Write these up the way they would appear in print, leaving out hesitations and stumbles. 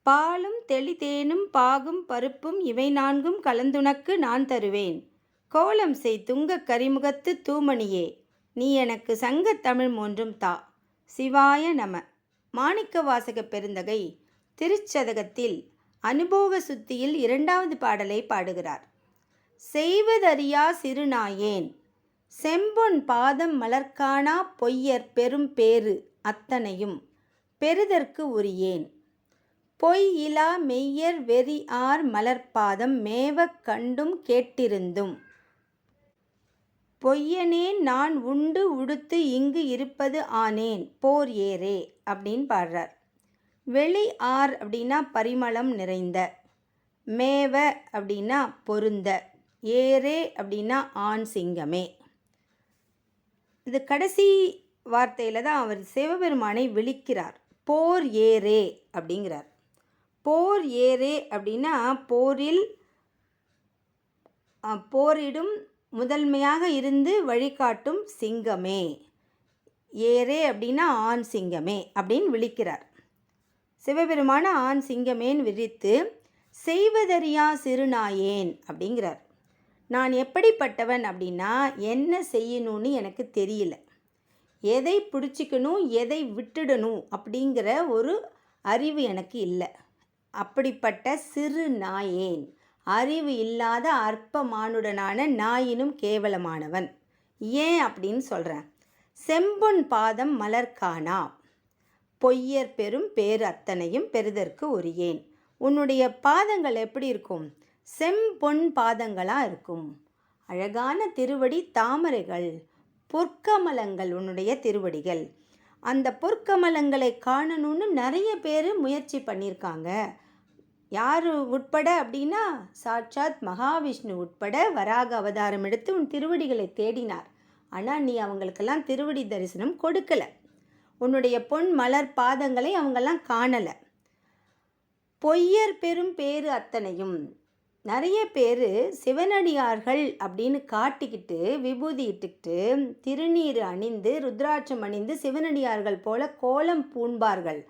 பாலும் தெளிதேனும் பாகும் பருப்பும் இவை நான்கும் கலந்துனக்கு நான் தருவேன். கோலம் செய் துங்கக் கரிமுகத்து தூமணியே, நீ எனக்கு சங்கத் தமிழ் மூன்றும் தா. சிவாய நம. மாணிக்கவாசக பெருந்தகை திருச்சதகத்தில் அனுபோக சுத்தியில் 2வது பாடலை பாடுகிறார். செய்வதறியா சிறுநாயேன், செம்பொன் பாதம் மலர்காணா பொய்யர் பெரும் பேறு அத்தனையும் பெறுதற்கு உரியேன். பொய் இலா மெய்யர் வெறி ஆர் மலர்பாதம் மேவக் கண்டும் கேட்டிருந்தும் பொய்யனேன் நான் உண்டு உடுத்து இங்கு இருப்பது ஆனேன் போர் ஏரே அப்படின்னு பாடுறார். வெளி ஆர் அப்படின்னா பரிமளம் நிறைந்த, மேவ அப்படின்னா பொருந்த, ஏரே அப்படின்னா ஆண் சிங்கமே. இது கடைசி வார்த்தையில் தான் அவர் சிவபெருமானை விழிக்கிறார். போர் ஏரே அப்படிங்கிறார். போர் ஏரே அப்படின்னா போரிடும் முதன்மையாக இருந்து வழிகாட்டும் சிங்கமே. ஏரே அப்படின்னா ஆண் சிங்கமே அப்படின்னு விழிக்கிறார். சிவபெருமான ஆண் சிங்கமேன்னு விழித்து செய்வதறியா சிறுநாயேன் அப்படிங்கிறார். நான் எப்படிப்பட்டவன் அப்படின்னா என்ன செய்யணும்னு எனக்கு தெரியல, எதை பிடிச்சிக்கணும் எதை விட்டுடணும் அப்படிங்கிற ஒரு அறிவு எனக்கு இல்லை. அப்படிப்பட்ட சிறு நாயேன், அறிவு இல்லாத அற்பமானுடனான நாயினும் கேவலமானவன். ஏன் அப்படின்னு சொல்கிறேன். செம்பொன் பாதம் மலர்காணா பொய்யர் பெரும் பேறு அத்தனையும் பெறுதற்கு உரியேன். உன்னுடைய பாதங்கள் எப்படி இருக்கும்? செம்பொன் பாதங்களாக இருக்கும். அழகான திருவடி தாமரைகள், பொற்கமலங்கள் உன்னுடைய திருவடிகள். அந்த பொற்கமலங்களை காணணும்னு நிறைய பேர் முயற்சி பண்ணியிருக்காங்க. யார் உட்பட அப்படின்னா சாட்சாத் மகாவிஷ்ணு உட்பட வராக அவதாரம் எடுத்து உன் திருவடிகளை தேடினார். ஆனால் நீ அவங்களுக்கெல்லாம் திருவடி தரிசனம் கொடுக்கலை. உன்னுடைய பொன் மலர் பாதங்களை அவங்கெல்லாம் காணலை. பொய்யர் பெரும் பேறு அத்தனையும், நிறைய பேர் சிவனடியார்கள் அப்படின்னு காட்டிக்கிட்டு விபூதி இட்டுக்கிட்டு திருநீர் அணிந்து ருத்ராட்சம் அணிந்து சிவனடியார்கள் போல கோலம் பூண்பார்கள்.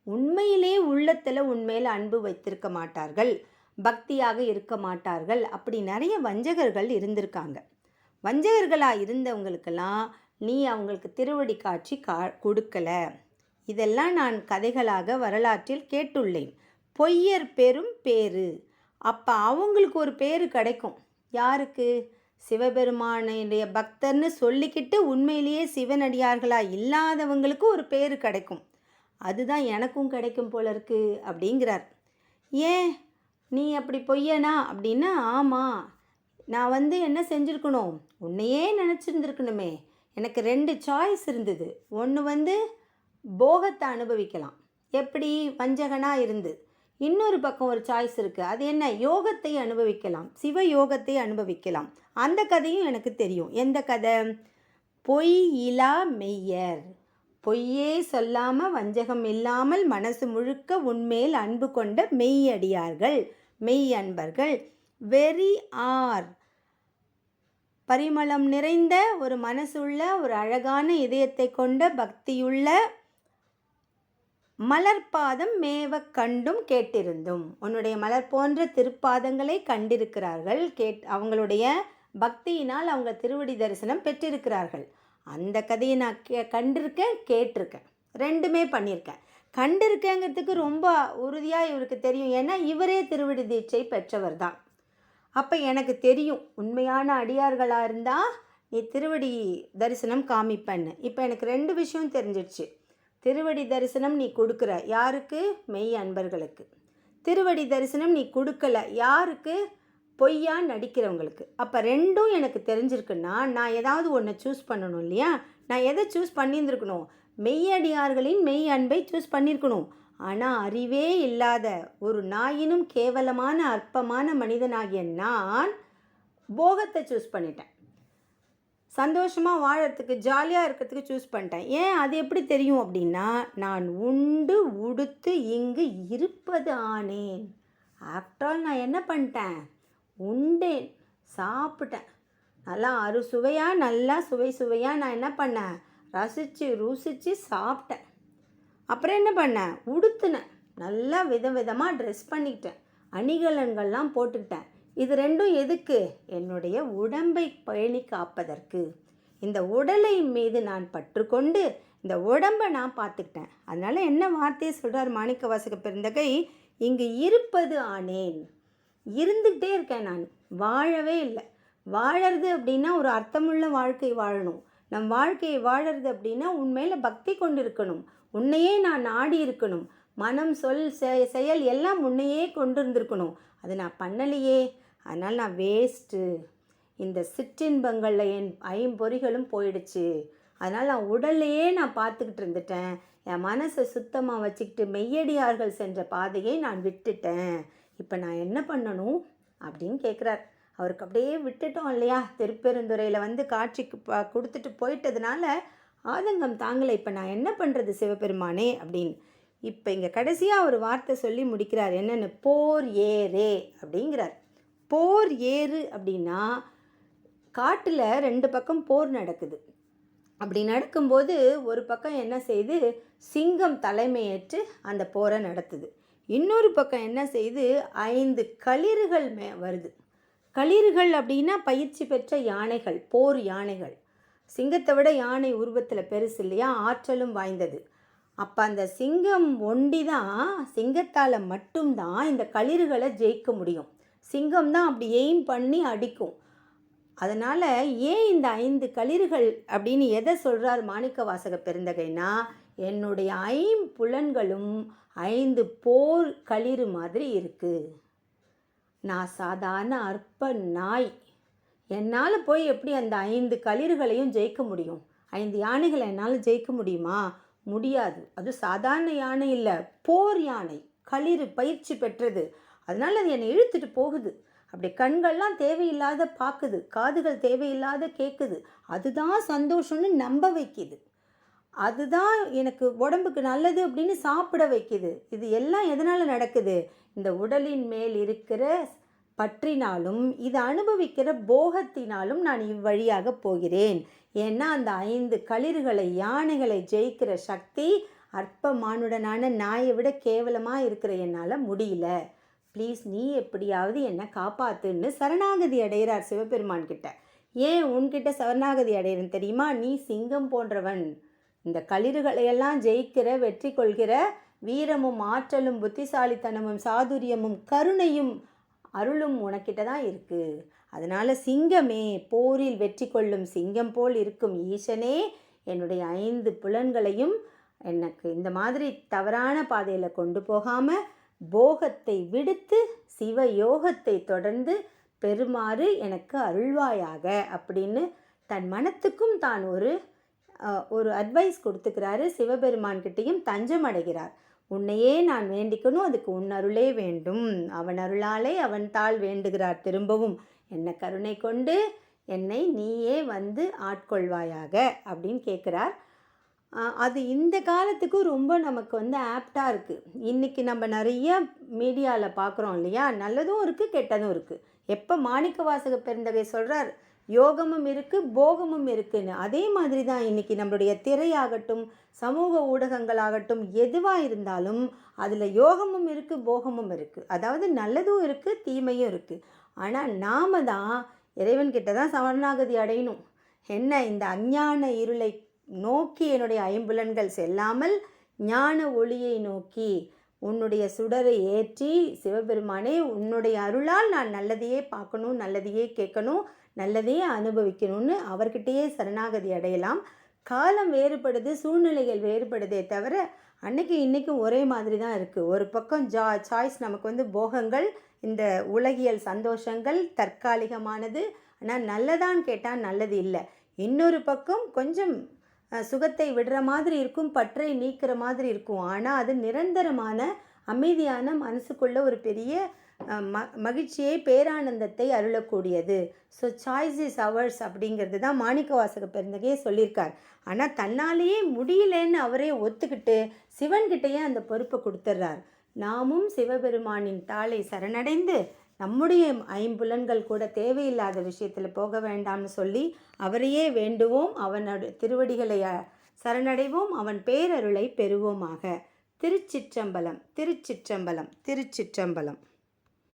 உண்மையிலே உள்ளத்தில் உண்மையில் அன்பு வைத்திருக்க மாட்டார்கள், பக்தியாக இருக்க மாட்டார்கள். அப்படி நிறைய வஞ்சகர்கள் இருந்திருக்காங்க. வஞ்சகர்களாக இருந்தவங்களுக்கெல்லாம் நீ அவங்களுக்கு திருவடி காட்சி கொடுக்கல. இதெல்லாம் நான் கதைகளாக வரலாற்றில் கேட்டுள்ளேன். பொய்யர் பெரும் பேறு, அப்போ அவங்களுக்கு ஒரு பேர் கிடைக்கும். யாருக்கு? சிவபெருமானுடைய பக்தர்னு சொல்லிக்கிட்டு உண்மையிலேயே சிவனடியார்களாக இல்லாதவங்களுக்கு ஒரு பேர் கிடைக்கும். அதுதான் எனக்கும் கிடைக்கும் போல இருக்கு அப்படிங்கிறார். ஏன் நீ அப்படி பொய்யனா அப்படின்னா, ஆமாம், நான் என்ன செஞ்சுருக்கணும், உன்னையே நினச்சிருந்துருக்கணுமே. எனக்கு 2 சாய்ஸ் இருந்தது. ஒன்று போகத்தை அனுபவிக்கலாம், எப்படி வஞ்சகனாக இருந்து. இன்னொரு பக்கம் ஒரு சாய்ஸ் இருக்குது. அது என்ன? யோகத்தை அனுபவிக்கலாம், சிவ யோகத்தை அனுபவிக்கலாம். அந்த கதையும் எனக்கு தெரியும். எந்த கதை? பொய் இலா மெய்யர், பொய்யே சொல்லாமல் வஞ்சகம் இல்லாமல் மனசு முழுக்க உண்மையில் அன்பு கொண்ட மெய்யடியார்கள், மெய் அன்பர்கள். வெறி ஆர், பரிமளம் நிறைந்த ஒரு மனசுள்ள ஒரு அழகான இதயத்தை கொண்ட பக்தியுள்ள மலர்பாதம் மேவ கண்டும் கேட்டிருந்தும், உன்னுடைய மலர் போன்ற திருப்பாதங்களை கண்டிருக்கிறார்கள். அவங்களுடைய பக்தியினால் அவங்க திருவடி தரிசனம் பெற்றிருக்கிறார்கள். அந்த கதையை நான் கண்டிருக்கேன், கேட்டிருக்கேன், 2மே பண்ணியிருக்கேன். கண்டிருக்கேங்கிறதுக்கு ரொம்ப உறுதியாக இவருக்கு தெரியும். ஏன்னா இவரே திருவடி தீட்சை பெற்றவர் தான். அப்போ எனக்கு தெரியும், உண்மையான அடியார்களாக இருந்தால் நீ திருவடி தரிசனம் காமிப்பன்னு. இப்போ எனக்கு 2 விஷயம் தெரிஞ்சிடுச்சு. திருவடி தரிசனம் நீ கொடுக்குற யாருக்கு? மெய் அன்பர்களுக்கு. திருவடி தரிசனம் நீ கொடுக்கல யாருக்கு? பொய்யா நடிக்கிறவங்களுக்கு. அப்போ 2ம் எனக்கு தெரிஞ்சிருக்குன்னா நான் ஏதாவது ஒன்று சூஸ் பண்ணணும் இல்லையா? நான் எதை சூஸ் பண்ணியிருந்துருக்கணும்? மெய்யடியார்களின் மெய் அன்பை சூஸ் பண்ணியிருக்கணும். ஆனால் அறிவே இல்லாத ஒரு நாயினும் கேவலமான அற்பமான மனிதனாகிய நான் போகத்தை சூஸ் பண்ணிட்டேன். சந்தோஷமாக வாழறதுக்கு, ஜாலியாக இருக்கிறதுக்கு சூஸ் பண்ணிட்டேன். ஏன் அது எப்படி தெரியும் அப்படின்னா, நான் உண்டு உடுத்து இங்கு இருப்பது ஆனேன். ஆஃப்டர் ஆல் நான் என்ன பண்ணிட்டேன்? உண்டேன், சாப்பிட்டேன். நல்லா அறுசுவையாக, நல்லா சுவையாக நான் என்ன பண்ணேன்? ரசித்து ருசித்து சாப்பிட்டேன். அப்புறம் என்ன பண்ணேன்? உடுத்துனேன், நல்லா விதவிதமாக ட்ரெஸ் பண்ணிக்கிட்டேன், அணிகலன்கள்லாம் போட்டுக்கிட்டேன். இது ரெண்டும் எதுக்கு? என்னுடைய உடம்பை பேணி காப்பதற்கு. இந்த உடலை மீது நான் பற்றுக்கொண்டு இந்த உடம்பை நான் பார்த்துக்கிட்டேன். அதனால் என்ன வார்த்தையை சொல்கிறார் மாணிக்கவாசக பெருந்தகை? இங்கு இருப்பது ஆனேன், இருந்துக்கிட்டே இருக்கேன், நான் வாழவே இல்லை. வாழறது அப்படின்னா ஒரு அர்த்தமுள்ள வாழ்க்கை வாழணும். நம் வாழ்க்கையை வாழறது அப்படின்னா உண்மையில் பக்தி கொண்டு இருக்கணும், உன்னையே நான் நாடி இருக்கணும், மனம் சொல் செயல் எல்லாம் உன்னையே கொண்டு இருந்திருக்கணும். அது நான் பண்ணலையே, அதனால் நான் வேஸ்ட்டு. இந்த சிற்றின்பங்களில் என் ஐம்பொறிகளும் போயிடுச்சு. அதனால் நான் உடல்லையே நான் பார்த்துக்கிட்டு இருந்துட்டேன். என் மனசை சுத்தமாக வச்சுக்கிட்டு மெய்யடியார்கள் சென்ற பாதையை நான் விட்டுட்டேன். இப்போ நான் என்ன பண்ணணும் அப்படின்னு கேட்குறார். அவருக்கு அப்படியே விட்டுட்டோம் இல்லையா, திருப்பெருந்துறையில் வந்து காட்சிக்கு கொடுத்துட்டு போயிட்டதுனால ஆதங்கம் தாங்கலை. இப்போ நான் என்ன பண்ணுறது சிவபெருமானே அப்படின்னு. இப்போ இங்கே கடைசியாக ஒரு வார்த்தை சொல்லி முடிக்கிறார். என்னென்னு? போர் ஏறே அப்படிங்கிறார். போர் ஏறு அப்படின்னா காட்டில் ரெண்டு பக்கம் போர் நடக்குது. அப்படி நடக்கும்போது ஒரு பக்கம் என்ன செய்து சிங்கம் தலைமையேற்று அந்த போரை நடத்துது. இன்னொரு பக்கம் என்ன செய்து 5 களிறுகள் வருது. களிறுகள் அப்படின்னா பயிற்சி பெற்ற யானைகள், போர் யானைகள். சிங்கத்தை விட யானை உருவத்தில் பெருசு இல்லையா, ஆற்றலும் வாய்ந்தது. அப்போ அந்த சிங்கம் ஒண்டி தான், சிங்கத்தால் மட்டும்தான் இந்த களிறுகளை ஜெயிக்க முடியும். சிங்கம் தான் அப்படி எய்ம் பண்ணி அடிக்கும். அதனால் ஏன் இந்த 5 களிறுகள் அப்படின்னு எதை சொல்கிறார் மாணிக்கவாசக பெருந்தகைனா, என்னுடைய 5 புலன்களும் 5 போர் களிறு மாதிரி இருக்குது. நான் சாதாரண அற்ப நாய், என்னால் போய் எப்படி அந்த 5 களிறுகளையும் ஜெயிக்க முடியும்? 5 யானைகளை என்னால் ஜெயிக்க முடியுமா? முடியாது. அது சாதாரண யானை இல்லை, போர் யானை, களிறு பயிற்சி பெற்றது. அதனால் அது என்னை இழுத்துட்டு போகுது. அப்படி கண்கள்லாம் தேவையில்லாத பார்க்குது, காதுகள் தேவையில்லாத கேட்குது. அதுதான் சந்தோஷம்னு நம்ப வைக்கிது, அதுதான் எனக்கு உடம்புக்கு நல்லது அப்படின்னு சாப்பிட வைக்கிது. இது எல்லாம் எதனால் நடக்குது? இந்த உடலின் மேல் இருக்கிற பற்றினாலும் இது அனுபவிக்கிற போகத்தினாலும் நான் இவ்வழியாக போகிறேன். ஏன்னா அந்த 5 களிறுகளை யானைகளை ஜெயிக்கிற சக்தி அற்ப மானுடனான நாயை விட கேவலமாக இருக்கிற என்னால் முடியல. ப்ளீஸ் நீ எப்படியாவது என்னை காப்பாத்துன்னு சரணாகதி அடைகிறார் சிவபெருமான் கிட்ட. ஏன் உன்கிட்ட சரணாகதி அடைகிறேன்னு தெரியுமா? நீ சிங்கம் போன்றவன். இந்த களிறுகளையெல்லாம் ஜெயிக்கிற வெற்றி கொள்கிற வீரமும் ஆற்றலும் புத்திசாலித்தனமும் சாதுரியமும் கருணையும் அருளும் உனக்கிட்ட தான் இருக்குது. அதனால் சிங்கமே, போரில் வெற்றி கொள்ளும் சிங்கம் போல் இருக்கும் ஈசனே, என்னுடைய 5 புலன்களையும் எனக்கு இந்த மாதிரி தவறான பாதையில் கொண்டு போகாமல் போகத்தை விடுத்து சிவயோகத்தை தொடர்ந்து பெறுமாறு எனக்கு அருள்வாயாக அப்படின்னு தன் மனத்துக்கும் தான் ஒரு அட்வைஸ் கொடுத்துக்கிறாரு. சிவபெருமான்கிட்டையும் தஞ்சம் அடைகிறார். உன்னையே நான் வேண்டிக்கணும், அதுக்கு உன் அருளே வேண்டும். அவன் அருளாலே அவன் தாள் வேண்டுகிறார். திரும்பவும் என்ன கருணை கொண்டு என்னை நீயே வந்து ஆட்கொள்வாயாக அப்படின்னு கேட்குறார். அது இந்த காலத்துக்கு ரொம்ப நமக்கு வந்து ஆப்டாக இருக்குது. இன்றைக்கி நம்ம நிறைய மீடியாவில் பார்க்குறோம் இல்லையா, நல்லதும் இருக்குது கெட்டதும் இருக்குது. எப்போ மாணிக்கவாசக பெருந்தகை சொல்கிறார் யோகமும் இருக்குது போகமும் இருக்குதுன்னு, அதே மாதிரி தான் இன்றைக்கி நம்மளுடைய திரையாகட்டும் சமூக ஊடகங்களாகட்டும் எதுவாக இருந்தாலும் அதில் யோகமும் இருக்குது போகமும் இருக்குது. அதாவது நல்லதும் இருக்குது தீமையும் இருக்குது. ஆனால் நாம் தான் இறைவன்கிட்ட தான் சரணாகதி அடையணும். என்ன, இந்த அஞ்ஞான இருளை நோக்கி என்னுடைய 5 புலன்கள் செல்லாமல் ஞான ஒளியை நோக்கி உன்னுடைய சுடரை ஏற்றி சிவபெருமானே உன்னுடைய அருளால் நான் நல்லதையே பார்க்கணும், நல்லதையே கேட்கணும், நல்லதையே அனுபவிக்கணும்னு அவர்கிட்டயே சரணாகதி அடையலாம். காலம் வேறுபடுது, சூழ்நிலைகள் வேறுபடுதே தவிர அன்னைக்கு இன்றைக்கும் ஒரே மாதிரி தான் இருக்குது. ஒரு பக்கம் சாய்ஸ் நமக்கு வந்து போகங்கள், இந்த உலகியல் சந்தோஷங்கள் தற்காலிகமானது, ஆனால் நல்லதான்னு கேட்டால் நல்லது இல்லை. இன்னொரு பக்கம் கொஞ்சம் சுகத்தை விடுற மாதிரி இருக்கும், பற்றை நீக்கிற மாதிரி இருக்கும், ஆனால் அது நிரந்தரமான அமைதியான மனசுக்குள்ள ஒரு பெரிய மகிழ்ச்சியை பேரானந்தத்தை அருளக்கூடியது. ஸோ சாய்ஸ் இஸ் அவர்ஸ் அப்படிங்கிறது தான் மாணிக்கவாசக பெருந்தகையே சொல்லியிருக்கார். ஆனால் தன்னாலேயே முடியலன்னு அவரே ஒத்துக்கிட்டு சிவன்கிட்டையே அந்த பொறுப்பை கொடுத்துட்றார். நாமும் சிவபெருமானின் தாளை சரணடைந்து நம்முடைய 5 புலன்கள் கூட தேவையில்லாத விஷயத்தில் போக வேண்டாம்னு சொல்லி அவரையே வேண்டுவோம், அவனோட திருவடிகளை சரணடைவோம், அவன் பேரருளை பெறுவோமாக. திருச்சிற்றம்பலம் திருச்சிற்றம்பலம் திருச்சிற்றம்பலம்.